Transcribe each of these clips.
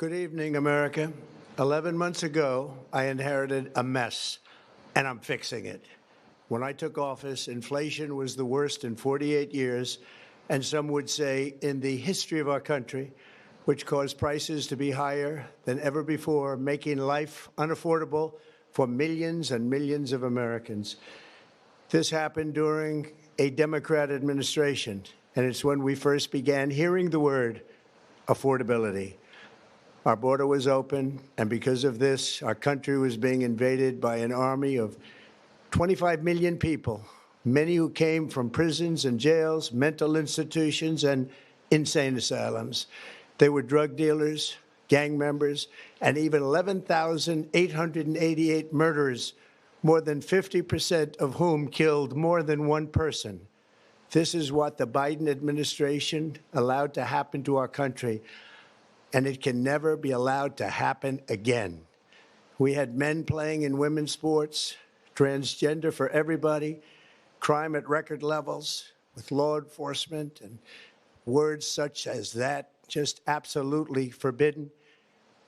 Good evening, America. 11 months ago, I inherited a mess, and I'm fixing it. When I took office, inflation was the worst in 48 years, and some would say in the history of our country, which caused prices to be higher than ever before, making life unaffordable for millions and millions of Americans. This happened during a Democrat administration, and it's when we first began hearing the word affordability. Our border was open, and because of this, our country was being invaded by an army of 25 million people, many who came from prisons and jails, mental institutions, and insane asylums. They were drug dealers, gang members, and even 11,888 murderers, more than 50% of whom killed more than one person. This is what the Biden administration allowed to happen to our country, and it can never be allowed to happen again. We had men playing in women's sports, transgender for everybody, crime at record levels with law enforcement, and words such as that just absolutely forbidden.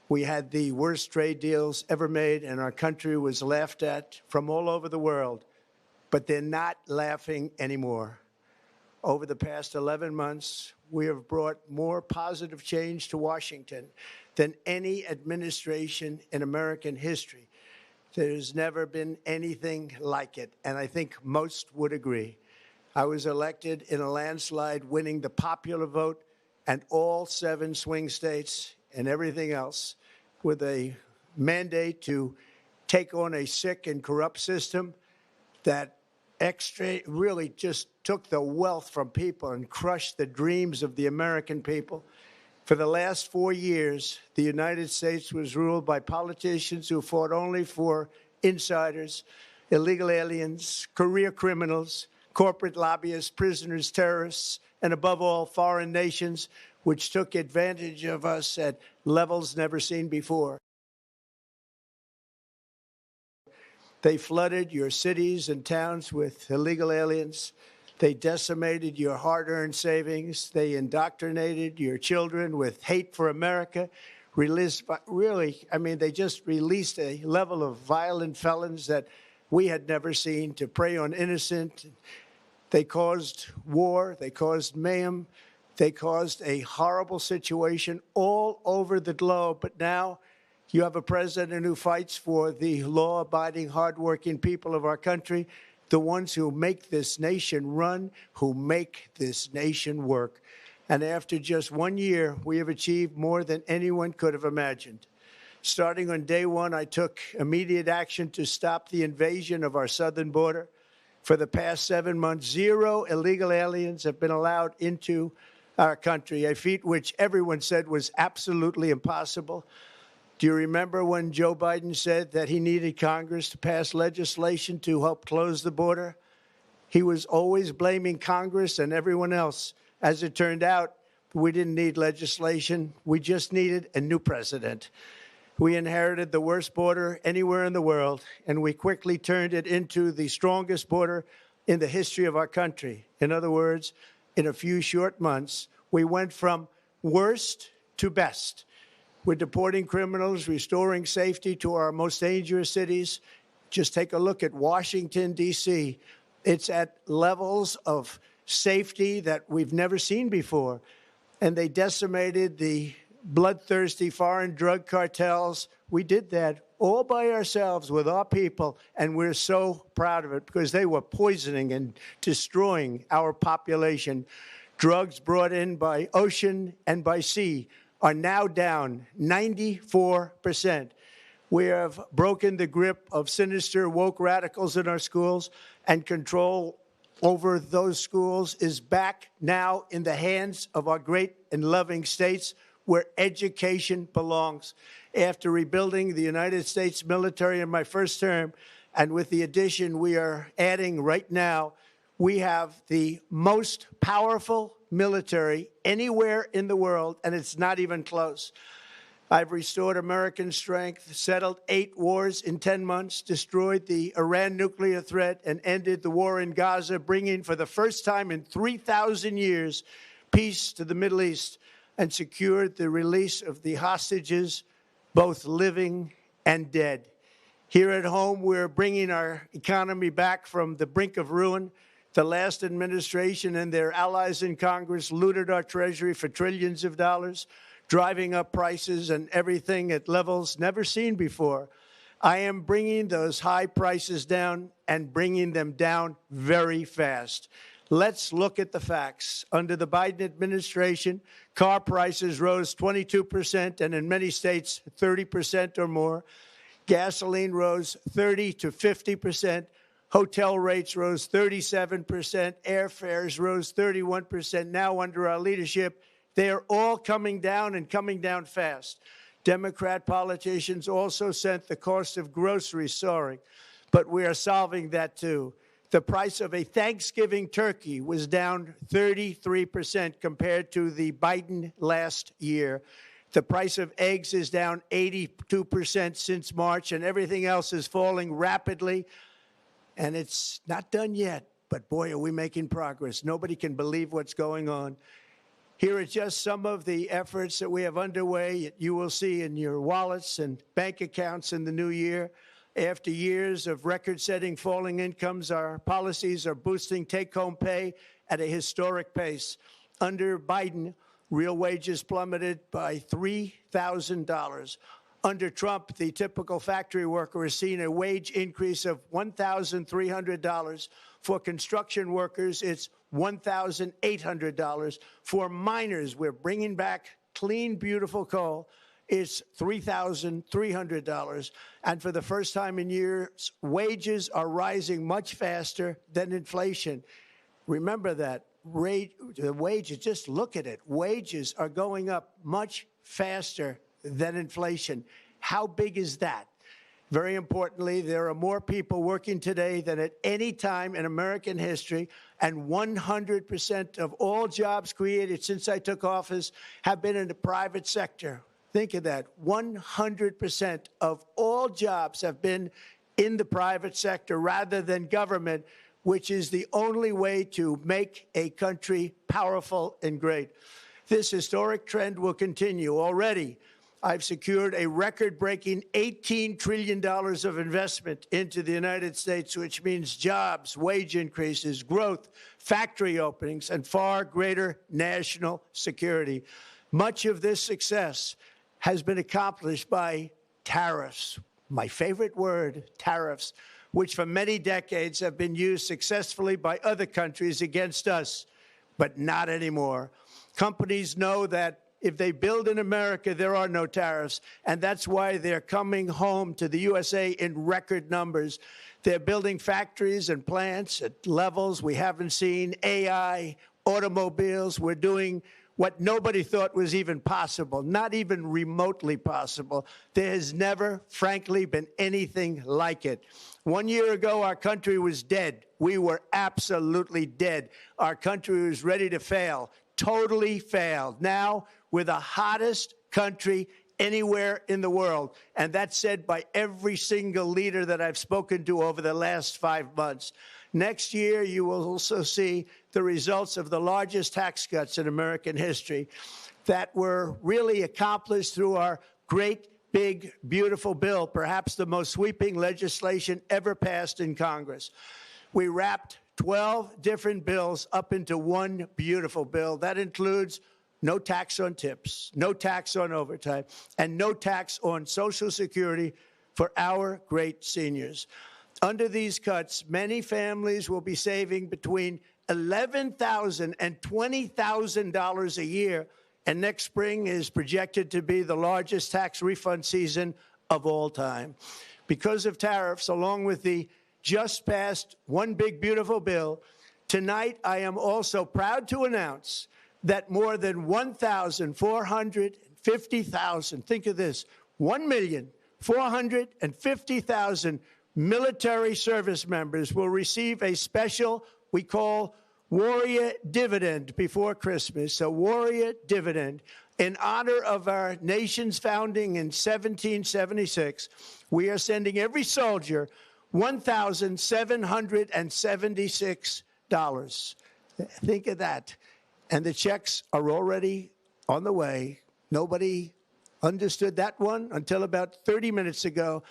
We had the worst trade deals ever made, and our country was laughed at from all over the world. But they're not laughing anymore. Over the past 11 months, we have brought more positive change to Washington than any administration in American history. There's never been anything like it, and I think most would agree. I was elected in a landslide, winning the popular vote and all 7 swing states and everything else, with a mandate to take on a sick and corrupt system that really just took the wealth from people and crushed the dreams of the American people. For the last 4 years, the United States was ruled by politicians who fought only for insiders, illegal aliens, career criminals, corporate lobbyists, prisoners, terrorists, and above all, foreign nations, which took advantage of us at levels never seen before. They flooded your cities and towns with illegal aliens. They decimated your hard-earned savings. They indoctrinated your children with hate for America. They just released a level of violent felons that we had never seen to prey on innocent. They caused war. They caused mayhem. They caused a horrible situation all over the globe. But now you have a president who fights for the law-abiding, hardworking people of our country, the ones who make this nation run, who make this nation work. And after just 1 year, we have achieved more than anyone could have imagined. Starting on day one, I took immediate action to stop the invasion of our southern border. For the past 7 months, 0 illegal aliens have been allowed into our country, a feat which everyone said was absolutely impossible. Do you remember when Joe Biden said that he needed Congress to pass legislation to help close the border? He was always blaming Congress and everyone else. As it turned out, we didn't need legislation. We just needed a new president. We inherited the worst border anywhere in the world, and we quickly turned it into the strongest border in the history of our country. In other words, in a few short months, we went from worst to best. We're deporting criminals, restoring safety to our most dangerous cities. Just take a look at Washington, D.C. It's at levels of safety that we've never seen before. And they decimated the bloodthirsty foreign drug cartels. We did that all by ourselves with our people, and we're so proud of it because they were poisoning and destroying our population. Drugs brought in by ocean and by sea are now down 94%. We have broken the grip of sinister woke radicals in our schools, and control over those schools is back now in the hands of our great and loving states where education belongs. After rebuilding the United States military in my first term, and with the addition we are adding right now, we have the most powerful military anywhere in the world, and it's not even close. I've restored American strength, settled 8 wars in 10 months, destroyed the Iran nuclear threat, and ended the war in Gaza, bringing for the first time in 3,000 years peace to the Middle East. and secured the release of the hostages, both living and dead. Here at home, we're bringing our economy back from the brink of ruin. The last administration and their allies in Congress looted our Treasury for trillions of dollars, driving up prices and everything at levels never seen before. I am bringing those high prices down and bringing them down very fast. Let's look at the facts. Under the Biden administration, car prices rose 22% and in many states 30% or more. Gasoline rose 30 to 50%. Hotel rates rose 37%. Airfares rose 31%. Now, under our leadership, they are all coming down and coming down fast. Democrat politicians also sent the cost of groceries soaring, but we are solving that too. The price of a Thanksgiving turkey was down 33% compared to the Biden last year. The price of eggs is down 82% since March, and everything else is falling rapidly. And it's not done yet, but boy, are we making progress. Nobody can believe what's going on. Here are just some of the efforts that we have underway. You will see in your wallets and bank accounts in the new year. After years of record-setting falling incomes, our policies are boosting take-home pay at a historic pace. Under Biden, real wages plummeted by $3,000. Under Trump, the typical factory worker has seen a wage increase of $1,300. For construction workers, it's $1,800. For miners, we're bringing back clean, beautiful coal. It's $3,300. And for the first time in years, wages are rising much faster than inflation. Remember that. The wages, just look at it. Wages are going up much faster than inflation. How big is that? Very importantly, there are more people working today than at any time in American history, and 100% of all jobs created since I took office have been in the private sector. Think of that. 100% of all jobs have been in the private sector rather than government, which is the only way to make a country powerful and great. This historic trend will continue. Already, I've secured a record-breaking $18 trillion of investment into the United States, which means jobs, wage increases, growth, factory openings, and far greater national security. Much of this success has been accomplished by tariffs. My favorite word, tariffs, which for many decades have been used successfully by other countries against us, but not anymore. Companies know that if they build in America, there are no tariffs, and that's why they're coming home to the USA in record numbers. They're building factories and plants at levels we haven't seen, AI, automobiles. We're doing what nobody thought was even possible, not even remotely possible. There has never, frankly, been anything like it. 1 year ago, our country was dead. We were absolutely dead. Our country was ready to fail, totally failed. Now, we're the hottest country anywhere in the world, and that's said by every single leader that I've spoken to over the last 5 months. Next year, you will also see the results of the largest tax cuts in American history that were really accomplished through our great, big, beautiful bill, perhaps the most sweeping legislation ever passed in Congress. We wrapped 12 different bills up into one beautiful bill. That includes no tax on tips, no tax on overtime, and no tax on Social Security for our great seniors. Under these cuts, many families will be saving between $11,000 and $20,000 a year, and next spring is projected to be the largest tax refund season of all time. Because of tariffs, along with the just passed One Big Beautiful Bill, tonight I am also proud to announce that more than 1,450,000, think of this, 1,450,000 military service members will receive a special, we call Warrior Dividend before Christmas, a Warrior Dividend. In honor of our nation's founding in 1776, we are sending every soldier $1,776. Think of that. And the checks are already on the way. Nobody understood that one until about 30 minutes ago.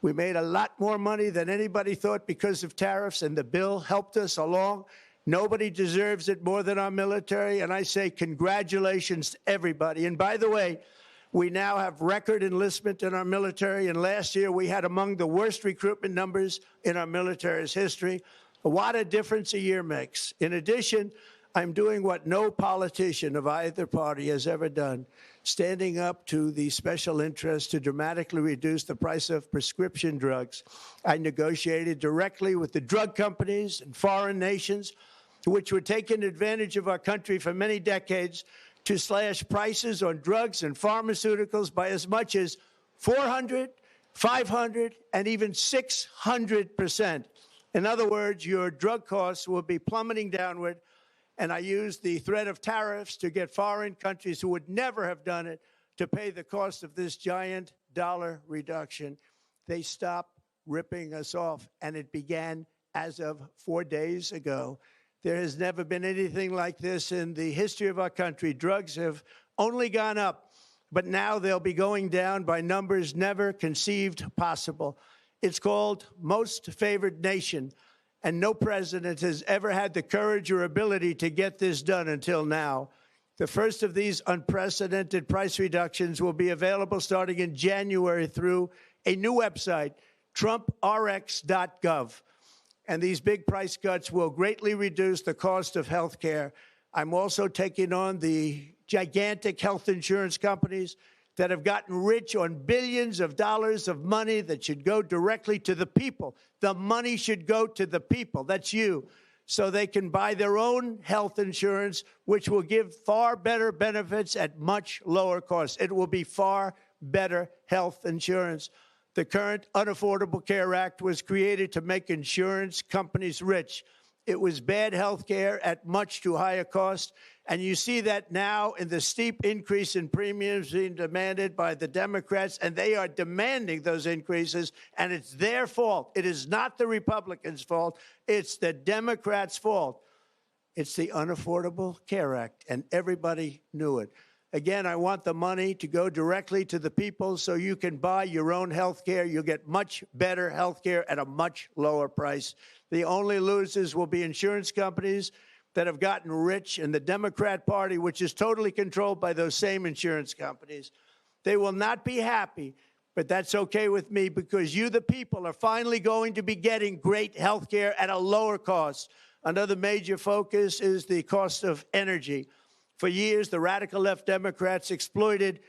We made a lot more money than anybody thought because of tariffs, and the bill helped us along. Nobody deserves it more than our military, and I say congratulations to everybody. And by the way, we now have record enlistment in our military, and last year we had among the worst recruitment numbers in our military's history. What a difference a year makes. In addition, I'm doing what no politician of either party has ever done, standing up to the special interests to dramatically reduce the price of prescription drugs. I negotiated directly with the drug companies and foreign nations, which were taking advantage of our country for many decades, to slash prices on drugs and pharmaceuticals by as much as 400, 500, and even 600%. In other words, your drug costs will be plummeting downward. And I used the threat of tariffs to get foreign countries who would never have done it to pay the cost of this giant dollar reduction. They stopped ripping us off, and it began as of 4 days ago. There has never been anything like this in the history of our country. Drugs have only gone up, but now they'll be going down by numbers never conceived possible. It's called Most Favored Nation. And no president has ever had the courage or ability to get this done until now. The first of these unprecedented price reductions will be available starting in January through a new website, TrumpRx.gov. And these big price cuts will greatly reduce the cost of health care. I'm also taking on the gigantic health insurance companies that have gotten rich on billions of dollars of money that should go directly to the people. The money should go to the people. That's you. So they can buy their own health insurance, which will give far better benefits at much lower costs. It will be far better health insurance. The current Unaffordable Care Act was created to make insurance companies rich. It was bad health care at much too high a cost. And you see that now in the steep increase in premiums being demanded by the Democrats, and they are demanding those increases, and it's their fault. It is not the Republicans' fault. It's the Democrats' fault. It's the Unaffordable Care Act, and everybody knew it. Again, I want the money to go directly to the people so you can buy your own health care. You'll get much better health care at a much lower price. The only losers will be insurance companies that have gotten rich, and the Democrat Party, which is totally controlled by those same insurance companies. They will not be happy, but that's okay with me because you, the people, are finally going to be getting great health care at a lower cost. Another major focus is the cost of energy. For years, the radical left Democrats exploited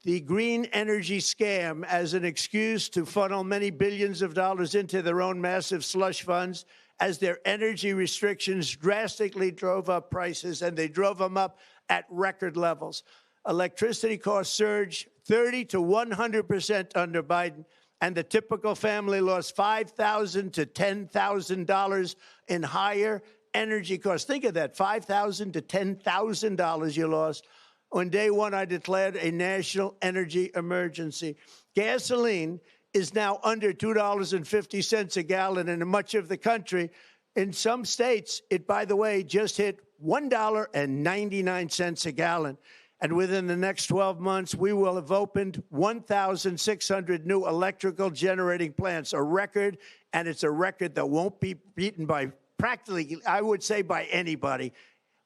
the green energy scam as an excuse to funnel many billions of dollars into their own massive slush funds, as their energy restrictions drastically drove up prices, and they drove them up at record levels. Electricity costs surged 30 to 100% under Biden, and the typical family lost $5,000 to $10,000 in higher energy costs. Think of that, $5,000 to $10,000 you lost. On day one, I declared a national energy emergency. Gasoline is now under $2.50 a gallon in much of the country. In some states, it, by the way, just hit $1.99 a gallon. And within the next 12 months, we will have opened 1,600 new electrical generating plants, a record, and it's a record that won't be beaten by practically, I would say, by anybody,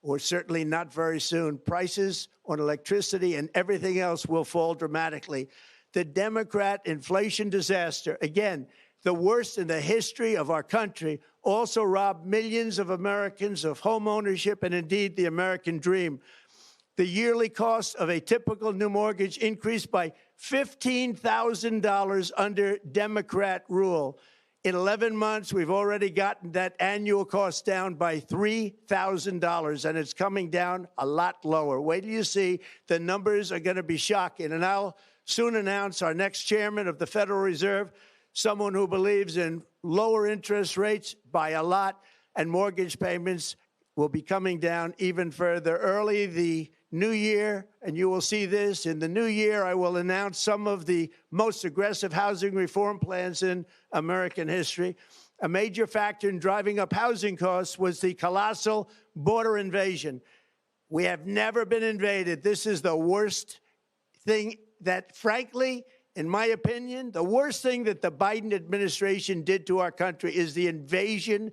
or certainly not very soon. Prices on electricity and everything else will fall dramatically. The Democrat inflation disaster, again, the worst in the history of our country, also robbed millions of Americans of home ownership and indeed the American dream. The yearly cost of a typical new mortgage increased by $15,000 under Democrat rule. In 11 months, we've already gotten that annual cost down by $3,000, and it's coming down a lot lower. Wait till you see. The numbers are going to be shocking. And I'll soon announce our next chairman of the Federal Reserve, someone who believes in lower interest rates by a lot, and mortgage payments will be coming down even further. Early the new year, and you will see this, in the new year, I will announce some of the most aggressive housing reform plans in American history. A major factor in driving up housing costs was the colossal border invasion. We have never been invaded. This is the worst thing that, frankly, in my opinion, the worst thing that the Biden administration did to our country is the invasion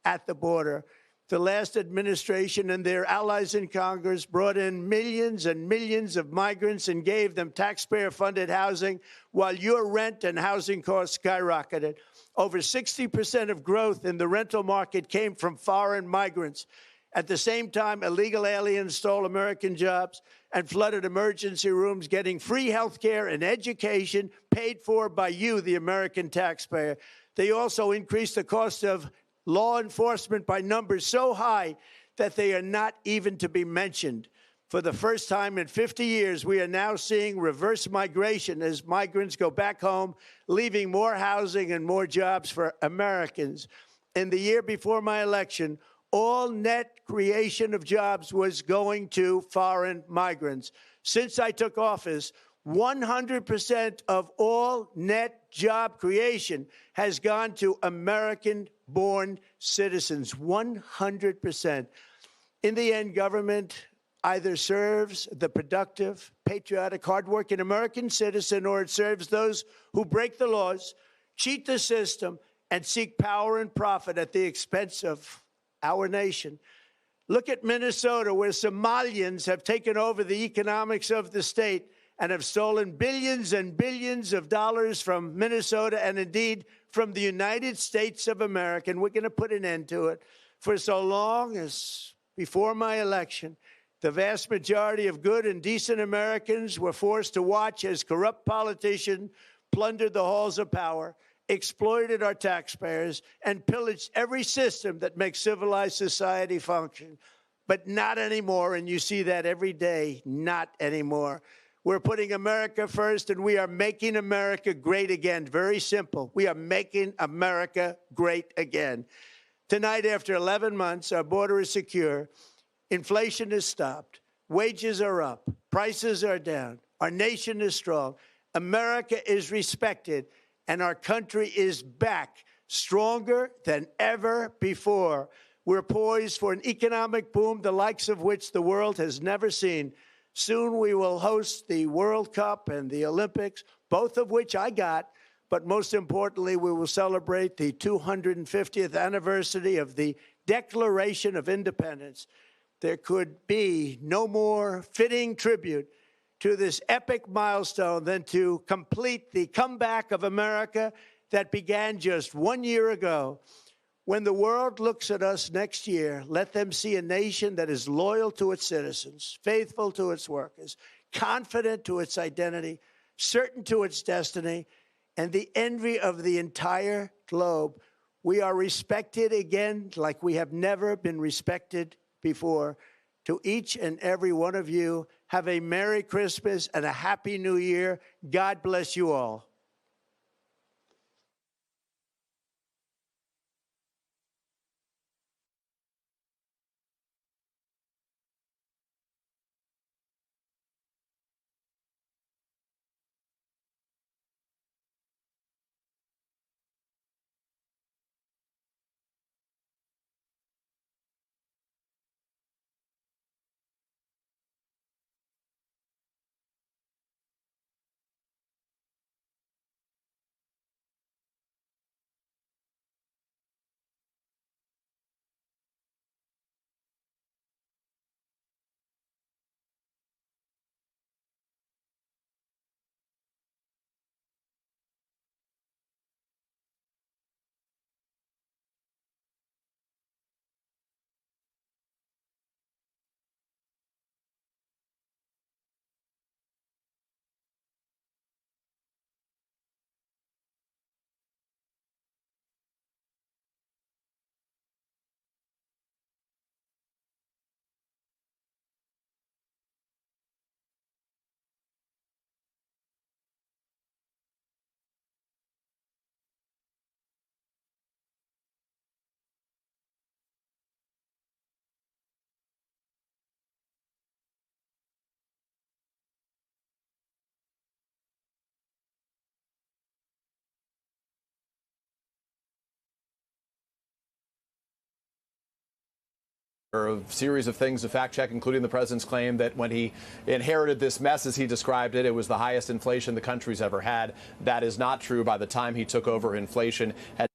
at the border. The last administration and their allies in Congress brought in millions and millions of migrants and gave them taxpayer-funded housing while your rent and housing costs skyrocketed. Over 60% of growth in the rental market came from foreign migrants. At the same time, illegal aliens stole American jobs and flooded emergency rooms, getting free health care and education paid for by you, the American taxpayer. They also increased the cost of law enforcement by numbers so high that they are not even to be mentioned. For the first time in 50 years, we are now seeing reverse migration as migrants go back home, leaving more housing and more jobs for Americans. In the year before my election, all net creation of jobs was going to foreign migrants. Since I took office, 100% of all net job creation has gone to American-born citizens, 100%. In the end, government either serves the productive, patriotic, hardworking American citizen, or it serves those who break the laws, cheat the system, and seek power and profit at the expense of our nation. Look at Minnesota, where Somalians have taken over the economics of the state and have stolen billions and billions of dollars from Minnesota and indeed from the United States of America. And we're going to put an end to it. For so long as before my election, the vast majority of good and decent Americans were forced to watch as corrupt politicians plundered the halls of power, exploited our taxpayers, and pillaged every system that makes civilized society function. But not anymore, and you see that every day, not anymore. We're putting America first, and we are making America great again. Very simple. We are making America great again. Tonight, after 11 months, our border is secure. Inflation has stopped. Wages are up. Prices are down. Our nation is strong. America is respected, and our country is back, stronger than ever before. We're poised for an economic boom, the likes of which the world has never seen. Soon we will host the World Cup and the Olympics, both of which I got. But most importantly, we will celebrate the 250th anniversary of the Declaration of Independence. There could be no more fitting tribute to this epic milestone than to complete the comeback of America that began just 1 year ago. When the world looks at us next year, let them see a nation that is loyal to its citizens, faithful to its workers, confident to its identity, certain to its destiny, and the envy of the entire globe. We are respected again like we have never been respected before. To each and every one of you, have a Merry Christmas and a Happy New Year. God bless you all. A series of things to fact check, including the president's claim that when he inherited this mess, as he described it, it was the highest inflation the country's ever had. That is not true. By the time he took over, inflation had